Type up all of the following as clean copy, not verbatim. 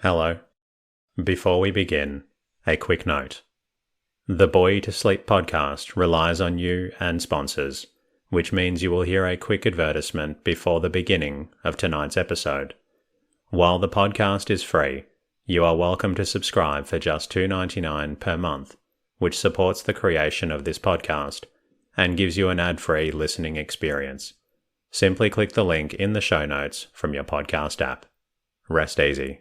Hello. Before we begin, a quick note. The Bore You to Sleep podcast relies on you and sponsors, which means you will hear a quick advertisement before the beginning of tonight's episode. While the podcast is free, you are welcome to subscribe for just $2.99 per month, which supports the creation of this podcast and gives you an ad-free listening experience. Simply click the link in the show notes from your podcast app. Rest easy.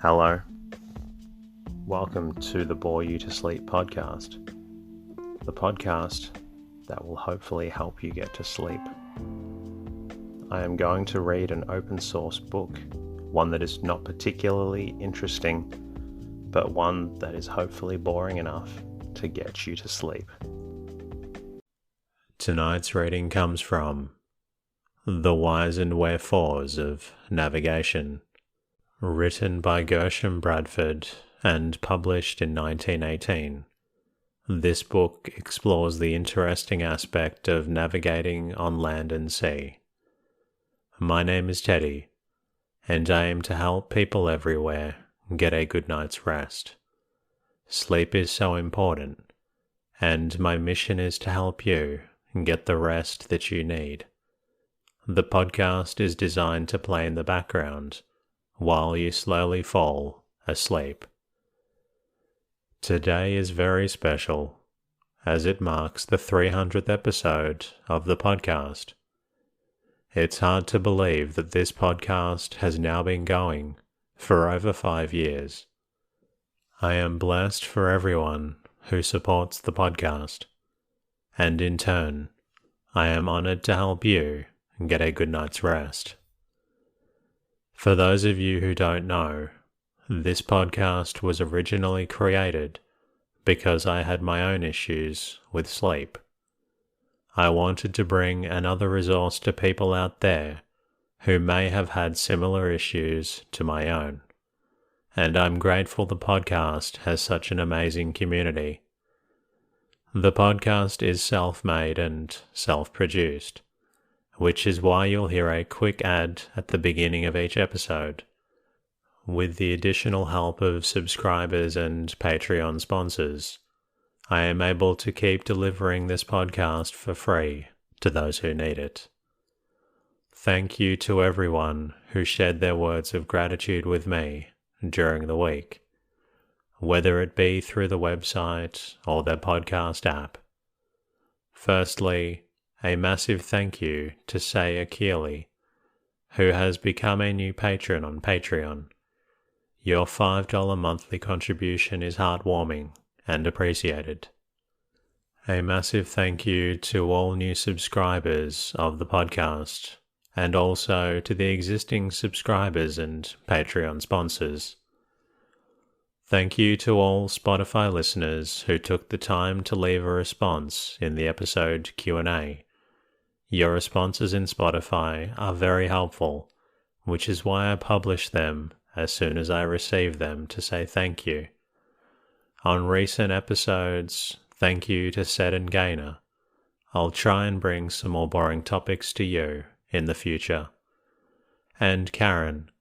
Hello. Welcome to the Bore You to Sleep podcast, the podcast that will hopefully help you get to sleep. I am going to read an open source book, one that is not particularly interesting, but one that is hopefully boring enough to get you to sleep. Tonight's reading comes from The Whys and Wherefores of Navigation, written by Gershom Bradford and published in 1918. This book explores the interesting aspect of navigating on land and sea. My name is Teddy, and I aim to help people everywhere get a good night's rest. Sleep is so important, and my mission is to help you get the rest that you need. The podcast is designed to play in the background while you slowly fall asleep. Today is very special, as it marks the 300th episode of the podcast. It's hard to believe that this podcast has now been going for over 5 years. I am blessed for everyone who supports the podcast, and in turn, I am honored to help you get a good night's rest. For those of you who don't know, this podcast was originally created because I had my own issues with sleep. I wanted to bring another resource to people out there who may have had similar issues to my own, and I'm grateful the podcast has such an amazing community. The podcast is self-made and self-produced, which is why you'll hear a quick ad at the beginning of each episode. With the additional help of subscribers and Patreon sponsors, I am able to keep delivering this podcast for free to those who need it. Thank you to everyone who shared their words of gratitude with me during the week, whether it be through the website or their podcast app. Firstly, a massive thank you to Saya Keeley, who has become a new patron on Patreon. Your $5 monthly contribution is heartwarming and appreciated. A massive thank you to all new subscribers of the podcast, and also to the existing subscribers and Patreon sponsors. Thank you to all Spotify listeners who took the time to leave a response in the episode Q&A. Your responses in Spotify are very helpful, which is why I publish them as soon as I receive them to say thank you. On recent episodes, thank you to Sed and Gainer. I'll try and bring some more boring topics to you in the future. And Karen,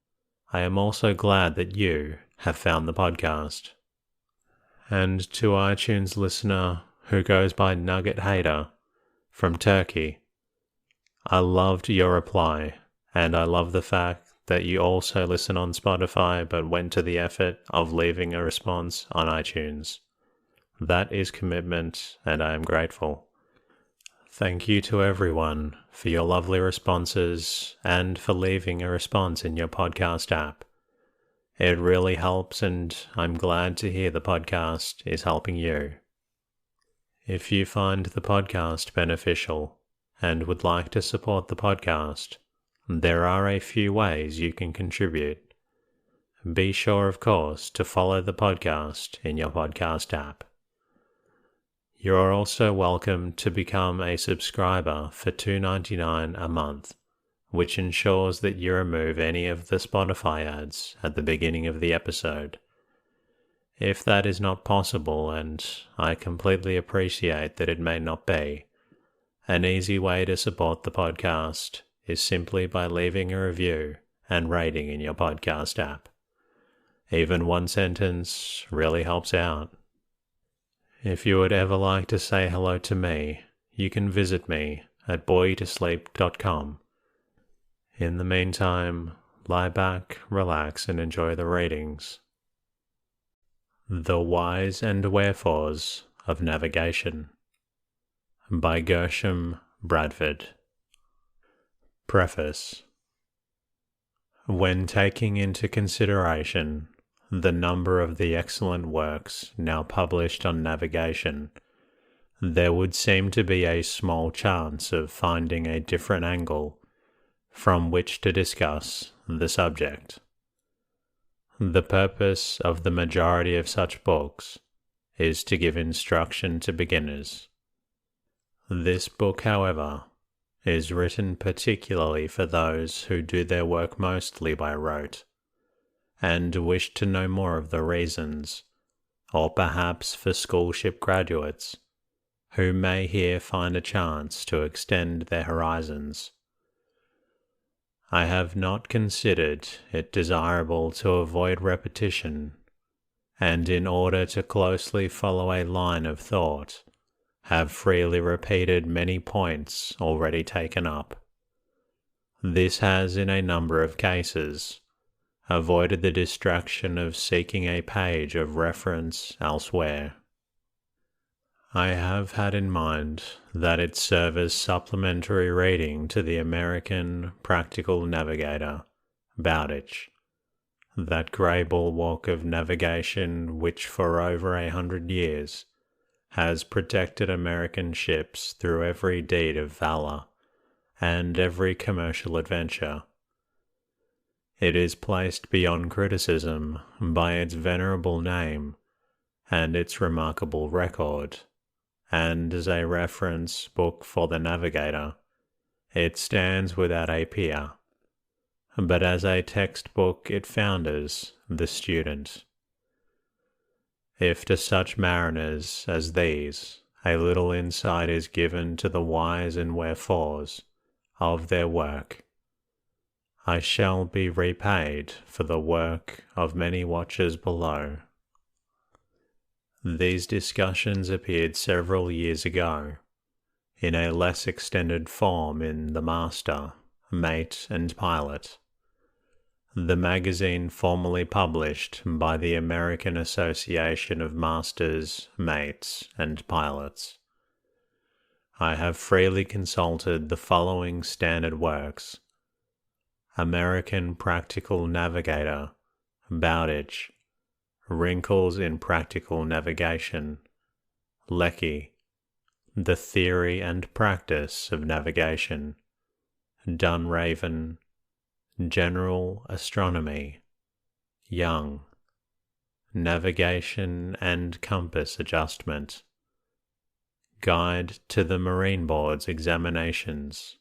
I am also glad that you have found the podcast. And to iTunes listener who goes by Nugget Hater from Turkey, I loved your reply, and I love the fact that you also listen on Spotify but went to the effort of leaving a response on iTunes. That is commitment, and I am grateful. Thank you to everyone for your lovely responses and for leaving a response in your podcast app. It really helps, and I'm glad to hear the podcast is helping you. If you find the podcast beneficial and would like to support the podcast, there are a few ways you can contribute. Be sure, of course, to follow the podcast in your podcast app. You are also welcome to become a subscriber for $2.99 a month, which ensures that you remove any of the Spotify ads at the beginning of the episode. If that is not possible, and I completely appreciate that it may not be, An easy way to support the podcast is simply by leaving a review and rating in your podcast app. Even one sentence really helps out. If you would ever like to say hello to me, you can visit me at boytosleep.com. In the meantime, lie back, relax, and enjoy the readings. The Whys and Wherefores of Navigation by Gershom Bradford. Preface. When taking into consideration the number of the excellent works now published on navigation, there would seem to be a small chance of finding a different angle from which to discuss the subject. The purpose of the majority of such books is to give instruction to beginners. This book, however, is written particularly for those who do their work mostly by rote, and wish to know more of the reasons, or perhaps for schoolship graduates, who may here find a chance to extend their horizons. I have not considered it desirable to avoid repetition, and in order to closely follow a line of thought, have freely repeated many points already taken up. This has, in a number of cases, avoided the distraction of seeking a page of reference elsewhere. I have had in mind that it serve as supplementary reading to the American Practical Navigator, Bowditch, that grey bulwark of navigation which for over 100 years has protected American ships through every deed of valor and every commercial adventure. It is placed beyond criticism by its venerable name and its remarkable record, and as a reference book for the navigator, it stands without a peer, but as a textbook it founders the student. If to such mariners as these a little insight is given to the whys and wherefores of their work, I shall be repaid for the work of many watchers below. These discussions appeared several years ago, in a less extended form in The Master, Mate and Pilot, the magazine formerly published by the American Association of Masters, Mates and Pilots. I have freely consulted the following standard works: American Practical Navigator, Bowditch, Wrinkles in Practical Navigation, Lecky, The Theory and Practice of Navigation, Dunraven, General Astronomy, Young, Navigation and Compass Adjustment, Guide to the Marine Board's Examinations.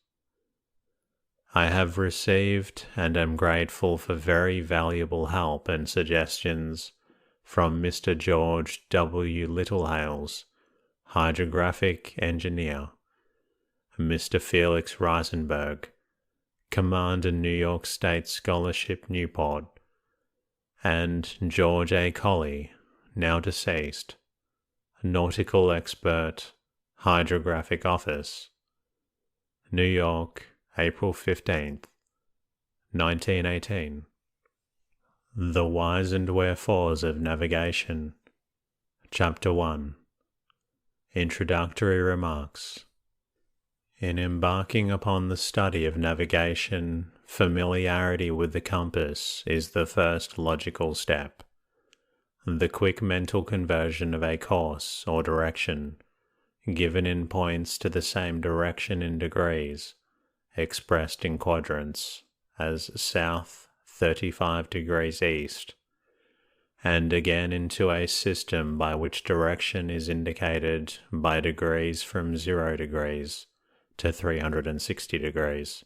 I have received and am grateful for very valuable help and suggestions from Mr. George W. Littlehales, hydrographic engineer, Mr. Felix Reisenberg, Commander New York State Scholarship Newport, and George A. Colley, now deceased, nautical expert, Hydrographic Office, New York, April 15th, 1918. The Whys and Wherefores of Navigation, Chapter 1. Introductory Remarks. In embarking upon the study of navigation, familiarity with the compass is the first logical step. The quick mental conversion of a course or direction, given in points to the same direction in degrees, expressed in quadrants, as south 35 degrees east, and again into a system by which direction is indicated by degrees from 0 degrees to 360 degrees.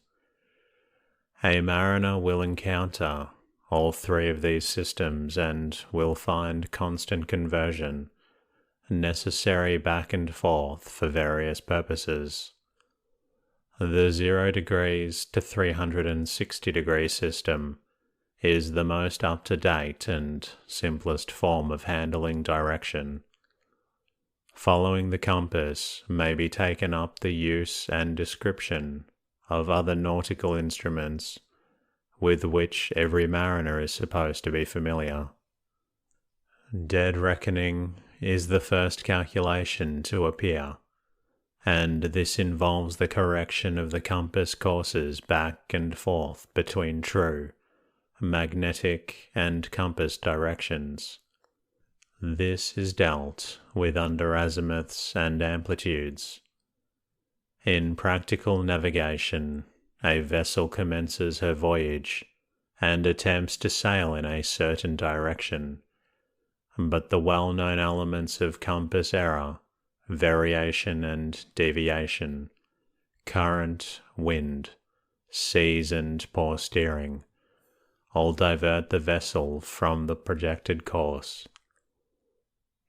A mariner will encounter all three of these systems and will find constant conversion necessary back and forth for various purposes, The 0 degrees to 360-degree system is the most up-to-date and simplest form of handling direction. Following the compass may be taken up the use and description of other nautical instruments with which every mariner is supposed to be familiar. Dead reckoning is the first calculation to appear, and this involves the correction of the compass courses back and forth between true, magnetic, and compass directions. This is dealt with under azimuths and amplitudes. In practical navigation, a vessel commences her voyage and attempts to sail in a certain direction, but the well-known elements of compass error, variation and deviation, current, wind, seas and poor steering, all divert the vessel from the projected course.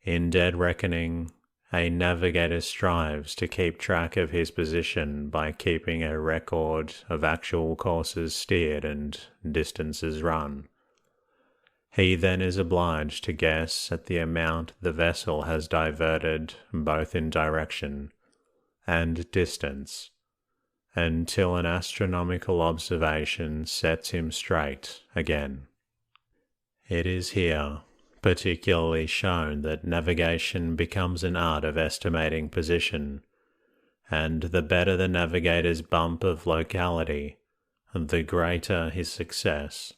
In dead reckoning, a navigator strives to keep track of his position by keeping a record of actual courses steered and distances run. He then is obliged to guess at the amount the vessel has diverted both in direction and distance, until an astronomical observation sets him straight again. It is here particularly shown that navigation becomes an art of estimating position, and the better the navigator's bump of locality, the greater his success.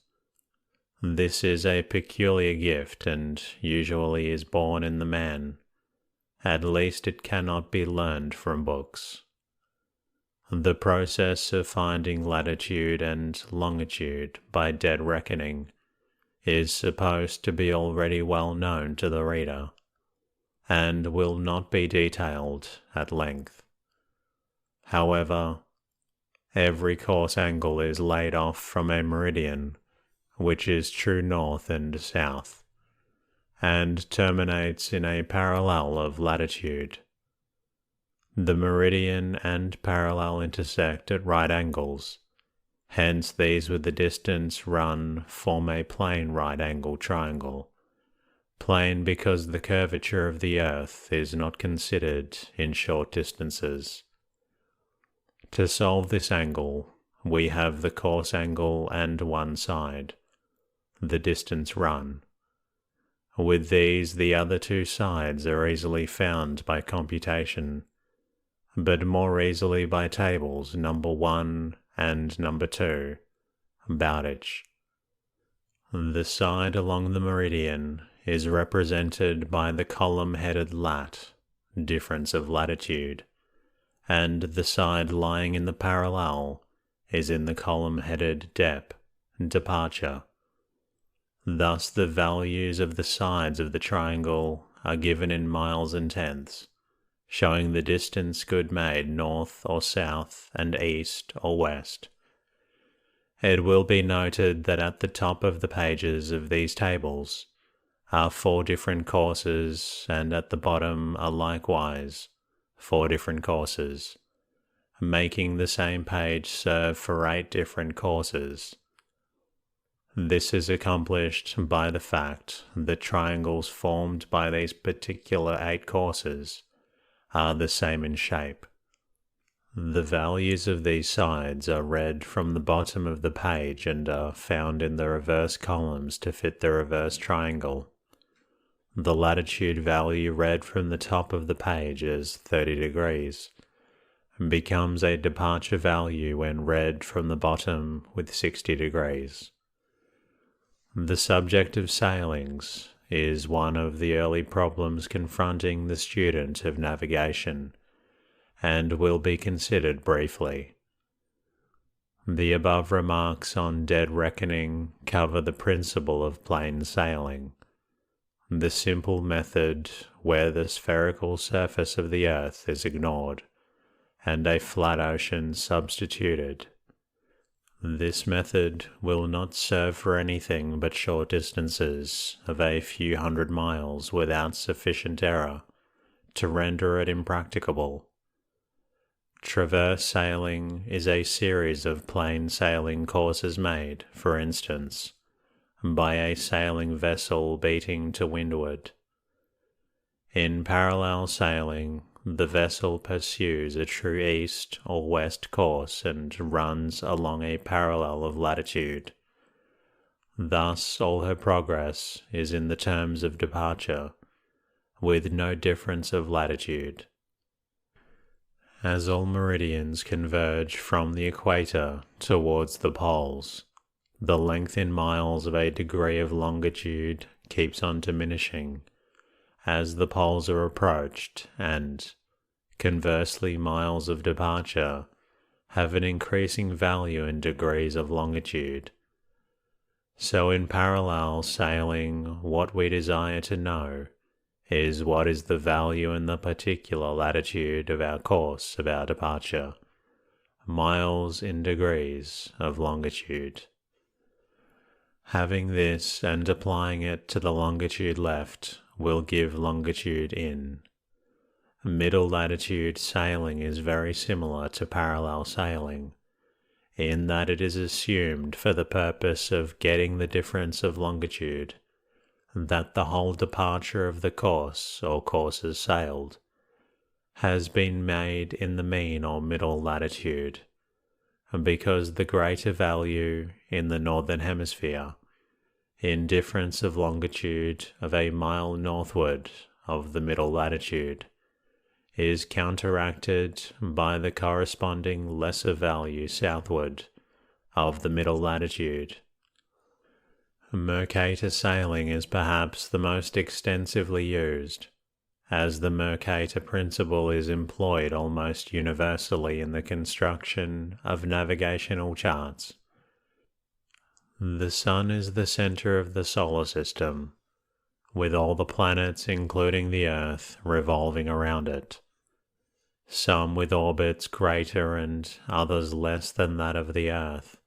This is a peculiar gift and usually is born in the man. At least it cannot be learned from books. The process of finding latitude and longitude by dead reckoning is supposed to be already well known to the reader, and will not be detailed at length. However, every course angle is laid off from a meridian, which is true north and south, and terminates in a parallel of latitude. The meridian and parallel intersect at right angles, hence these with the distance run form a plane right-angle triangle. Plane because the curvature of the earth is not considered in short distances. To solve this angle, we have the course angle and one side, the distance run. With these, the other two sides are easily found by computation, but more easily by tables number 1 and number 2, Bowditch. The side along the meridian is represented by the column-headed lat, difference of latitude, and the side lying in the parallel is in the column-headed dep, departure. Thus the values of the sides of the triangle are given in miles and tenths, showing the distance good made north or south and east or west. It will be noted that at the top of the pages of these tables are 4 different courses, and at the bottom are likewise 4 different courses, making the same page serve for 8 different courses. This is accomplished by the fact that triangles formed by these particular 8 courses are the same in shape. The values of these sides are read from the bottom of the page and are found in the reverse columns to fit the reverse triangle. The latitude value read from the top of the page as 30 degrees becomes a departure value when read from the bottom with 60 degrees. The subject of sailings is one of the early problems confronting the student of navigation, and will be considered briefly. The above remarks on dead reckoning cover the principle of plain sailing, the simple method where the spherical surface of the earth is ignored and a flat ocean substituted. This method will not serve for anything but short distances of a few hundred miles without sufficient error to render it impracticable. Traverse sailing is a series of plain sailing courses made, for instance, by a sailing vessel beating to windward. In parallel sailing, the vessel pursues a true east or west course and runs along a parallel of latitude. Thus all her progress is in the terms of departure, with no difference of latitude. As all meridians converge from the equator towards the poles, the length in miles of a degree of longitude keeps on diminishing as the poles are approached, and, conversely, miles of departure have an increasing value in degrees of longitude. So in parallel sailing, what we desire to know is what is the value in the particular latitude of our course of our departure, miles in degrees of longitude. Having this and applying it to the longitude left will give longitude in. Middle latitude sailing is very similar to parallel sailing, in that it is assumed for the purpose of getting the difference of longitude that the whole departure of the course or courses sailed has been made in the mean or middle latitude, because the greater value in the northern hemisphere in difference of longitude of a mile northward of the middle latitude is counteracted by the corresponding lesser value southward of the middle latitude. Mercator sailing is perhaps the most extensively used, as the Mercator principle is employed almost universally in the construction of navigational charts. The Sun is the center of the solar system, with all the planets, including the Earth, revolving around it, some with orbits greater and others less than that of the Earth.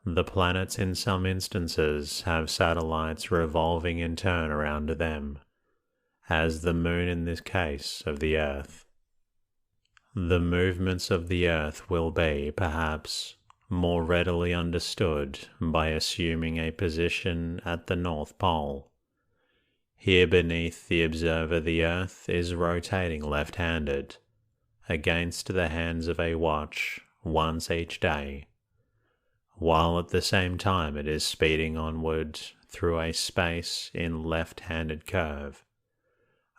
The planets in some instances have satellites revolving in turn around them, as the Moon in this case of the Earth. The movements of the Earth will be, perhaps, more readily understood by assuming a position at the North Pole. Here beneath the observer the Earth is rotating left-handed, against the hands of a watch once each day, while at the same time it is speeding onward through a space in left-handed curve,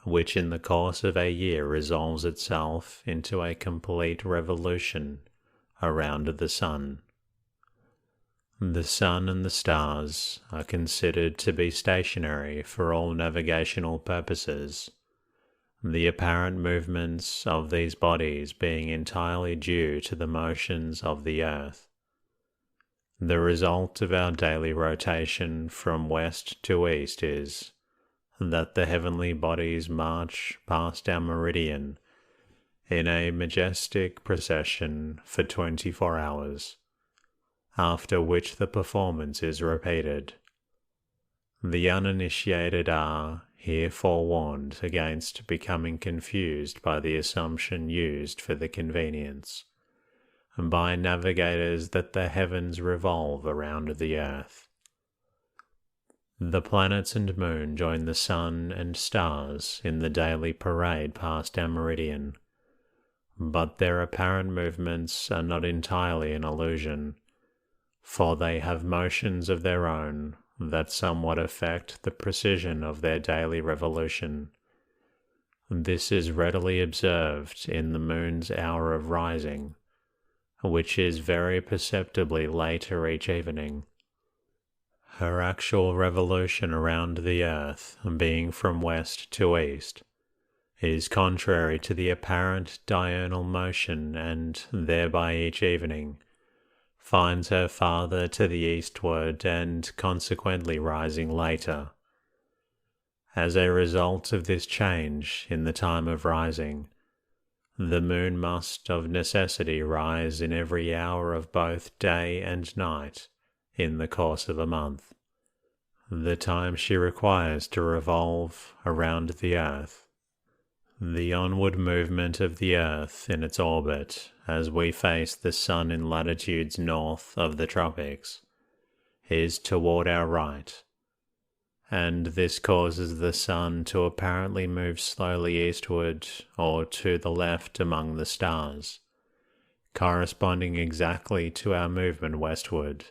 which in the course of a year resolves itself into a complete revolution around the Sun. The Sun and the stars are considered to be stationary for all navigational purposes, the apparent movements of these bodies being entirely due to the motions of the Earth. The result of our daily rotation from west to east is that the heavenly bodies march past our meridian in a majestic procession for 24 hours, after which the performance is repeated. The uninitiated are here forewarned against becoming confused by the assumption used for the convenience by navigators that the heavens revolve around the Earth. The planets and Moon join the Sun and stars in the daily parade past our meridian, but their apparent movements are not entirely an illusion, for they have motions of their own that somewhat affect the precision of their daily revolution. This is readily observed in the Moon's hour of rising, which is very perceptibly later each evening. Her actual revolution around the Earth, being from west to east, is contrary to the apparent diurnal motion, and thereby each evening finds her farther to the eastward and consequently rising later. As a result of this change in the time of rising, the Moon must of necessity rise in every hour of both day and night in the course of a month, the time she requires to revolve around the Earth. The onward movement of the Earth in its orbit as we face the Sun in latitudes north of the tropics is toward our right, and this causes the Sun to apparently move slowly eastward or to the left among the stars, corresponding exactly to our movement westward.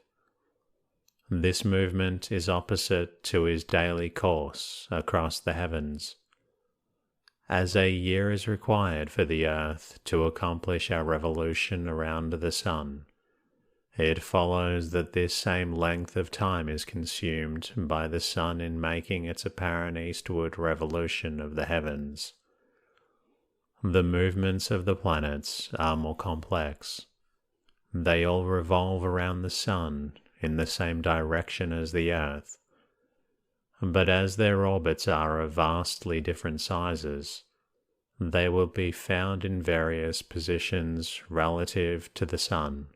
This movement is opposite to his daily course across the heavens. As a year is required for the Earth to accomplish our revolution around the Sun, it follows that this same length of time is consumed by the Sun in making its apparent eastward revolution of the heavens. The movements of the planets are more complex. They all revolve around the Sun in the same direction as the Earth, but as their orbits are of vastly different sizes, they will be found in various positions relative to the Sun.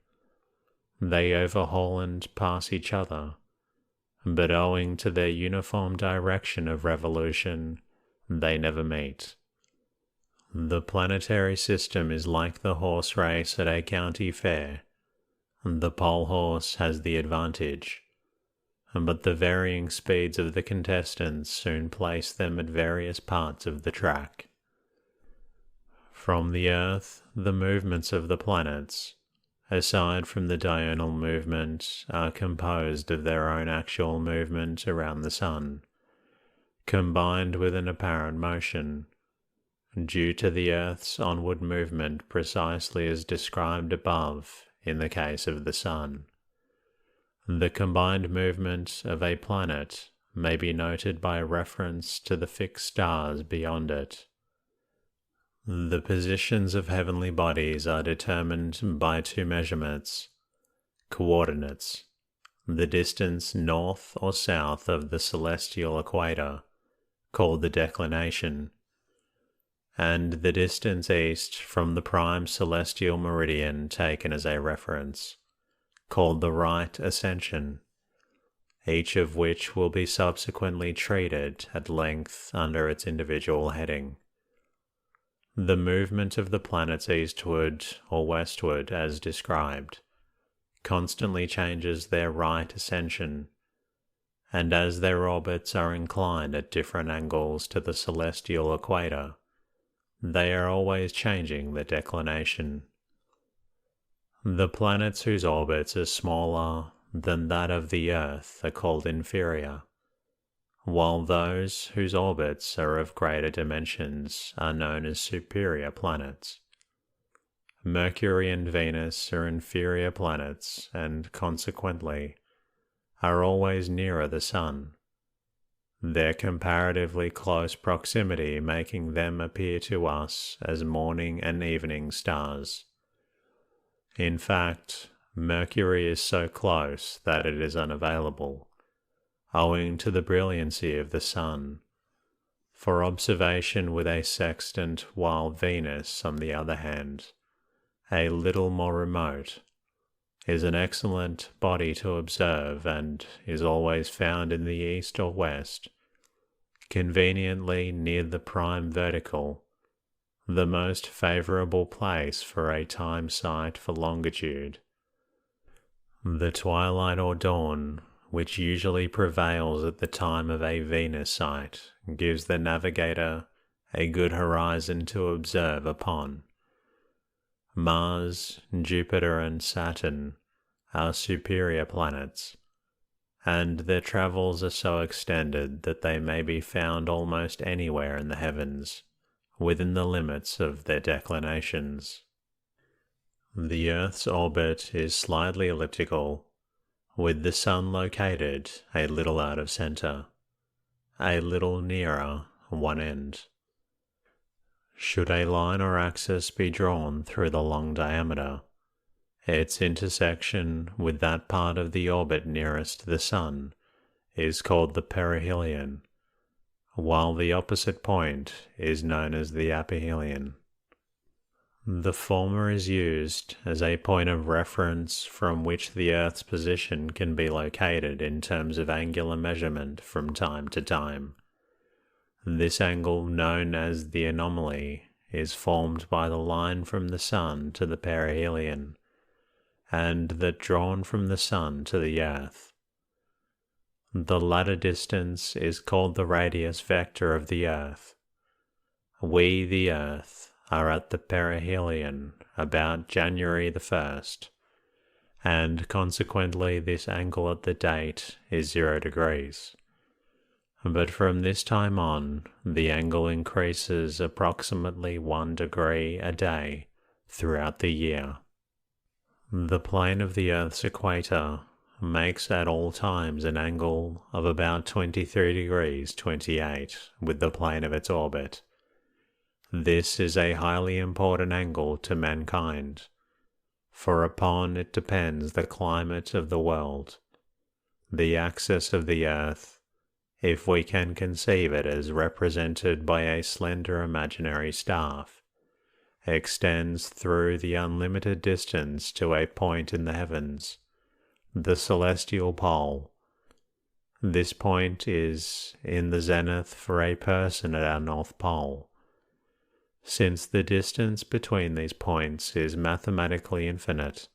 They overhaul and pass each other, but owing to their uniform direction of revolution, they never meet. The planetary system is like the horse race at a county fair. The pole horse has the advantage, but the varying speeds of the contestants soon place them at various parts of the track. From the Earth, the movements of the planets, aside from the diurnal movement, are composed of their own actual movement around the Sun, combined with an apparent motion, due to the Earth's onward movement precisely as described above in the case of the Sun. The combined movement of a planet may be noted by reference to the fixed stars beyond it. The positions of heavenly bodies are determined by two measurements: coordinates, the distance north or south of the celestial equator, called the declination, and the distance east from the prime celestial meridian taken as a reference, called the right ascension, each of which will be subsequently treated at length under its individual heading. The movement of the planets eastward or westward, as described, constantly changes their right ascension, and as their orbits are inclined at different angles to the celestial equator, they are always changing the declination. The planets whose orbits are smaller than that of the Earth are called inferior, while those whose orbits are of greater dimensions are known as superior planets. Mercury and Venus are inferior planets and, consequently, are always nearer the Sun, their comparatively close proximity making them appear to us as morning and evening stars. In fact, Mercury is so close that it is unavailable, owing to the brilliancy of the Sun, for observation with a sextant, while Venus, on the other hand, a little more remote, is an excellent body to observe and is always found in the east or west, conveniently near the prime vertical, the most favorable place for a time sight for longitude. The twilight or dawn, which usually prevails at the time of a Venus sight, gives the navigator a good horizon to observe upon. Mars, Jupiter, and Saturn are superior planets, and their travels are so extended that they may be found almost anywhere in the heavens, within the limits of their declinations. The Earth's orbit is slightly elliptical, with the Sun located a little out of center, a little nearer one end. Should a line or axis be drawn through the long diameter, its intersection with that part of the orbit nearest the Sun is called the perihelion, while the opposite point is known as the aphelion. The former is used as a point of reference from which the Earth's position can be located in terms of angular measurement from time to time. This angle, known as the anomaly, is formed by the line from the Sun to the perihelion, and that drawn from the Sun to the Earth. The latter distance is called the radius vector of the Earth. We, the Earth, are at the perihelion about January the 1st, and consequently this angle at the date is 0 degrees. But from this time on, the angle increases approximately 1 degree a day throughout the year. The plane of the Earth's equator makes at all times an angle of about 23 degrees 28 with the plane of its orbit. This is a highly important angle to mankind, for upon it depends the climate of the world. The axis of the Earth, if we can conceive it as represented by a slender imaginary staff, extends through the unlimited distance to a point in the heavens, the celestial pole. This point is in the zenith for a person at our North Pole. Since the distance between these points is mathematically infinite,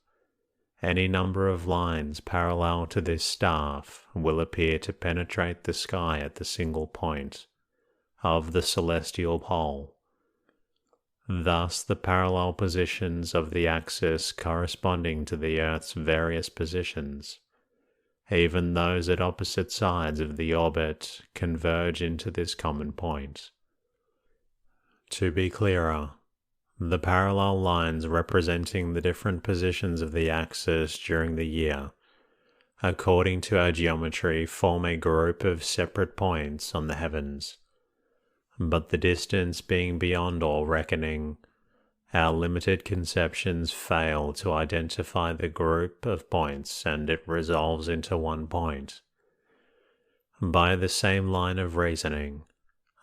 any number of lines parallel to this staff will appear to penetrate the sky at the single point of the celestial pole. Thus, the parallel positions of the axis corresponding to the Earth's various positions, even those at opposite sides of the orbit, converge into this common point. To be clearer, the parallel lines representing the different positions of the axis during the year, according to our geometry, form a group of separate points on the heavens. But the distance being beyond all reckoning, our limited conceptions fail to identify the group of points, and it resolves into one point. By the same line of reasoning,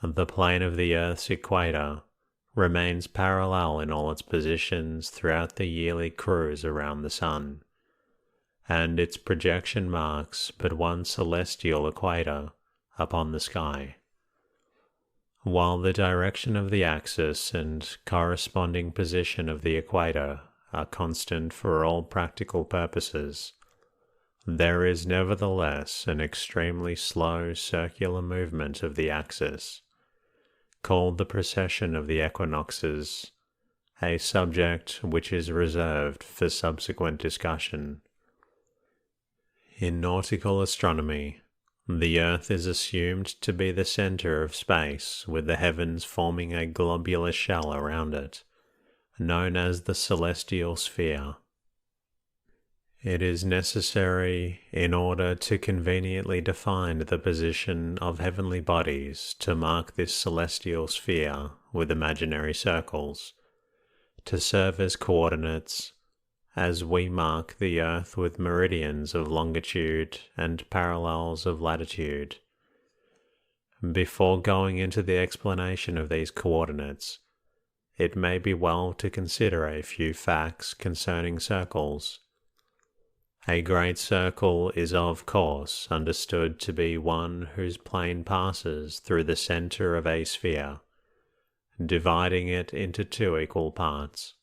the plane of the Earth's equator remains parallel in all its positions throughout the yearly cruise around the Sun, and its projection marks but one celestial equator upon the sky. While the direction of the axis and corresponding position of the equator are constant for all practical purposes, there is nevertheless an extremely slow circular movement of the axis, called the precession of the equinoxes, a subject which is reserved for subsequent discussion. In nautical astronomy, the Earth is assumed to be the center of space, with the heavens forming a globular shell around it, known as the celestial sphere. It is necessary, in order to conveniently define the position of heavenly bodies, to mark this celestial sphere with imaginary circles, to serve as coordinates, as we mark the Earth with meridians of longitude and parallels of latitude. Before going into the explanation of these coordinates, it may be well to consider a few facts concerning circles. A great circle is of course understood to be one whose plane passes through the center of a sphere, dividing it into two equal parts.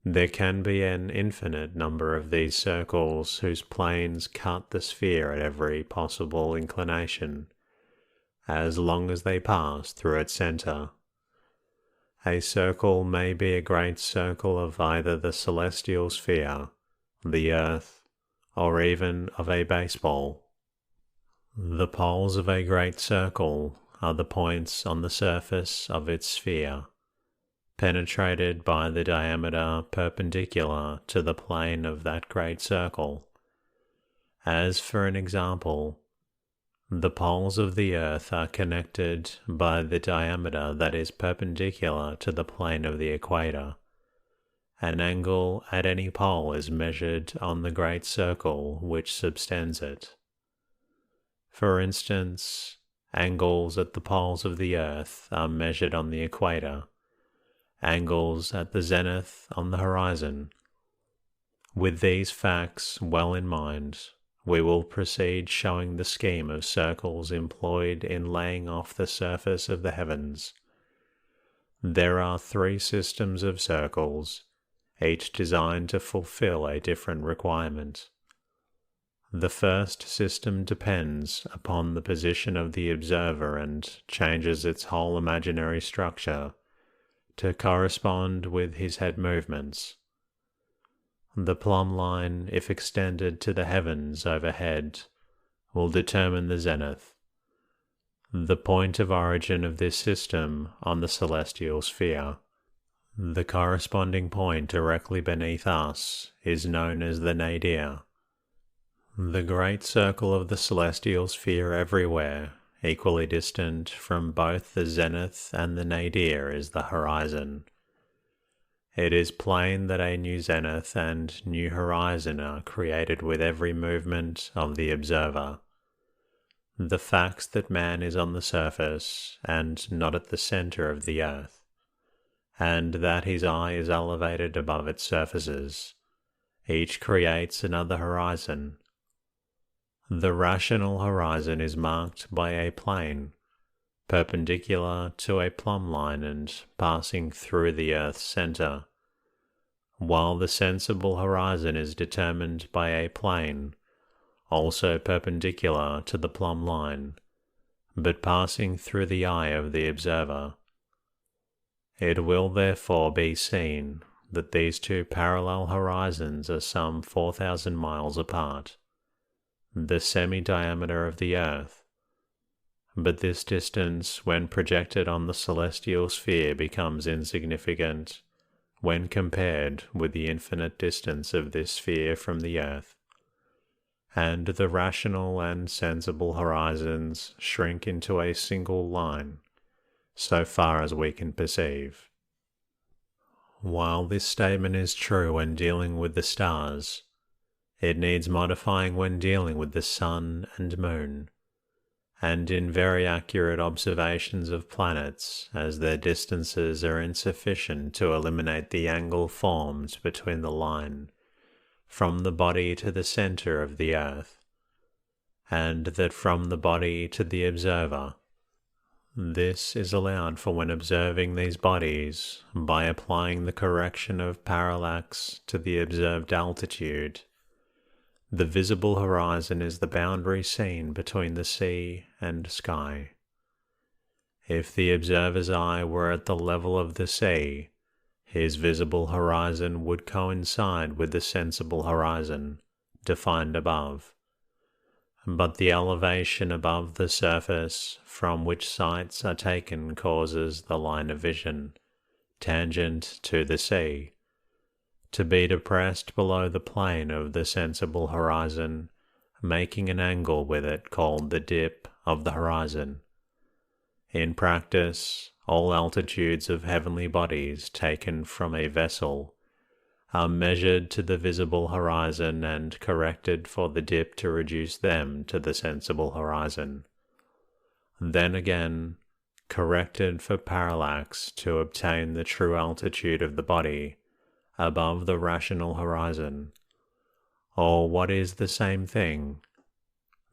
There can be an infinite number of these circles whose planes cut the sphere at every possible inclination, as long as they pass through its center. A circle may be a great circle of either the celestial sphere, the Earth, or even of a baseball. The poles of a great circle are the points on the surface of its sphere, penetrated by the diameter perpendicular to the plane of that great circle. As for an example, the poles of the Earth are connected by the diameter that is perpendicular to the plane of the equator. An angle at any pole is measured on the great circle which subtends it. For instance, angles at the poles of the Earth are measured on the equator, angles at the zenith on the horizon. With these facts well in mind, we will proceed showing the scheme of circles employed in laying off the surface of the heavens. There are 3 systems of circles, each designed to fulfill a different requirement. The first system depends upon the position of the observer and changes its whole imaginary structure to correspond with his head movements. The plumb line, if extended to the heavens overhead, will determine the zenith, the point of origin of this system on the celestial sphere. The corresponding point directly beneath us is known as the nadir. The great circle of the celestial sphere everywhere, equally distant from both the zenith and the nadir, is the horizon. It is plain that a new zenith and new horizon are created with every movement of the observer. The facts that man is on the surface and not at the center of the earth, and that his eye is elevated above its surfaces, each creates another horizon. The rational horizon is marked by a plane, perpendicular to a plumb line and passing through the earth's center, while the sensible horizon is determined by a plane, also perpendicular to the plumb line, but passing through the eye of the observer. It will therefore be seen that these 2 parallel horizons are some 4,000 miles apart, the semi-diameter of the earth, but this distance when projected on the celestial sphere becomes insignificant when compared with the infinite distance of this sphere from the earth, and the rational and sensible horizons shrink into a single line, so far as we can perceive. While this statement is true when dealing with the stars, it needs modifying when dealing with the sun and moon, and in very accurate observations of planets, as their distances are insufficient to eliminate the angle formed between the line from the body to the center of the earth, and that from the body to the observer. This is allowed for when observing these bodies by applying the correction of parallax to the observed altitude. The visible horizon is the boundary seen between the sea and sky. If the observer's eye were at the level of the sea, his visible horizon would coincide with the sensible horizon, defined above. But the elevation above the surface from which sights are taken causes the line of vision, tangent to the sea, to be depressed below the plane of the sensible horizon, making an angle with it called the dip of the horizon. In practice, all altitudes of heavenly bodies taken from a vessel are measured to the visible horizon and corrected for the dip to reduce them to the sensible horizon. Then again, corrected for parallax to obtain the true altitude of the body above the rational horizon, or what is the same thing,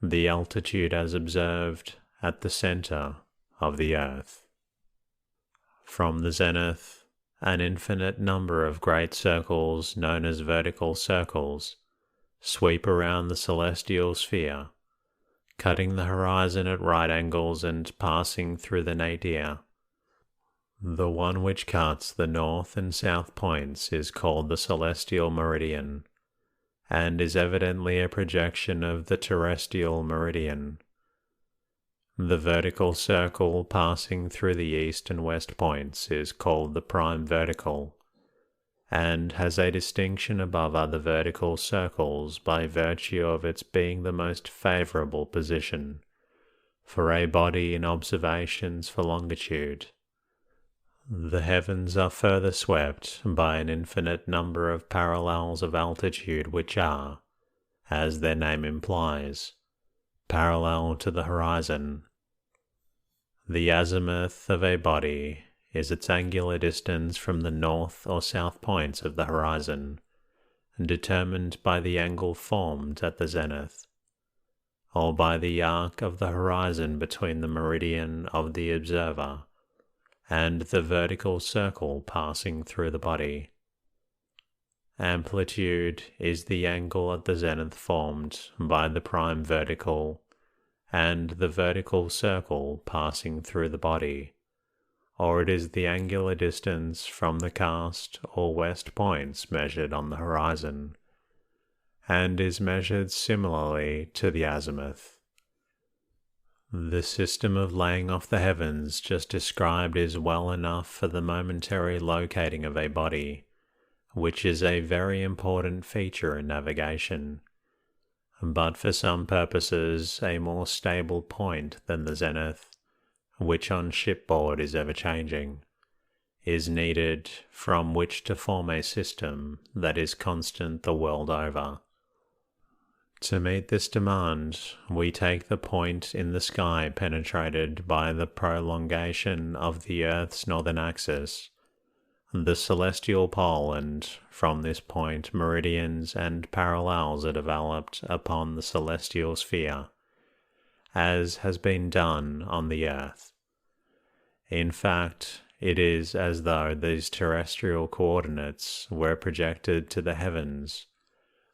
the altitude as observed at the center of the earth. From the zenith, an infinite number of great circles known as vertical circles sweep around the celestial sphere, cutting the horizon at right angles and passing through the nadir. The one which cuts the north and south points is called the celestial meridian, and is evidently a projection of the terrestrial meridian. The vertical circle passing through the east and west points is called the prime vertical, and has a distinction above other vertical circles by virtue of its being the most favorable position for a body in observations for longitude. The heavens are further swept by an infinite number of parallels of altitude which are, as their name implies, parallel to the horizon. The azimuth of a body is its angular distance from the north or south points of the horizon, determined by the angle formed at the zenith. or by the arc of the horizon between the meridian of the observer and the vertical circle passing through the body. Amplitude is the angle at the zenith formed by the prime vertical and the vertical circle passing through the body, or it is the angular distance from the cast or west points measured on the horizon, and is measured similarly to the azimuth. The system of laying off the heavens just described is well enough for the momentary locating of a body, which is a very important feature in navigation, but for some purposes a more stable point than the zenith, which on shipboard is ever-changing, is needed from which to form a system that is constant the world over. To meet this demand, we take the point in the sky penetrated by the prolongation of the Earth's northern axis, the celestial pole, and from this point meridians and parallels are developed upon the celestial sphere, as has been done on the Earth. In fact, it is as though these terrestrial coordinates were projected to the heavens,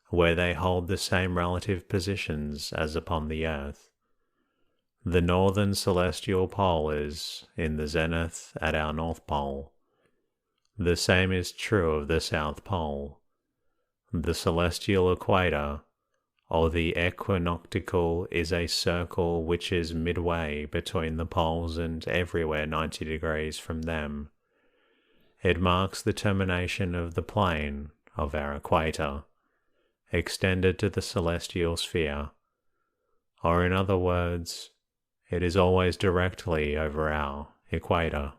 where they hold the same relative positions as upon the Earth. The northern celestial pole is in the zenith at our North Pole. The same is true of the South Pole. The celestial equator, or the equinoctial, is a circle which is midway between the poles and everywhere 90 degrees from them. It marks the termination of the plane of our equator, extended to the celestial sphere, or in other words, it is always directly over our equator.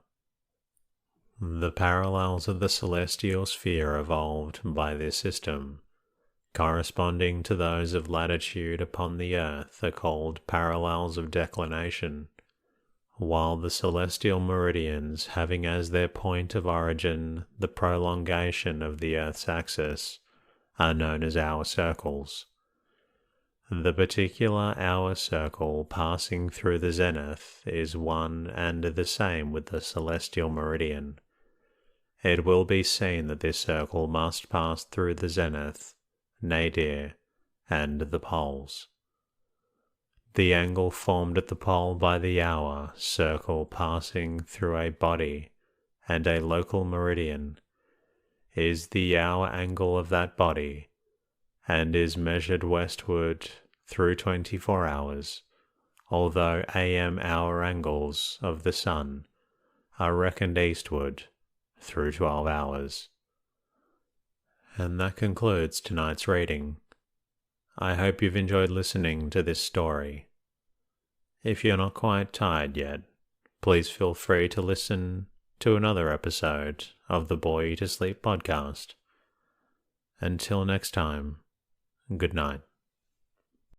The parallels of the celestial sphere evolved by this system, corresponding to those of latitude upon the earth, are called parallels of declination, while the celestial meridians having as their point of origin the prolongation of the earth's axis are known as hour circles. The particular hour circle passing through the zenith is one and the same with the celestial meridian. It will be seen that this circle must pass through the zenith, nadir, and the poles. The angle formed at the pole by the hour circle passing through a body and a local meridian is the hour angle of that body, and is measured westward through 24 hours, although AM hour angles of the sun are reckoned eastward through 12 hours. And that concludes tonight's reading. I hope you've enjoyed listening to this story. If you're not quite tired yet, please feel free to listen to another episode of the Bore You to Sleep podcast. Until next time, good night.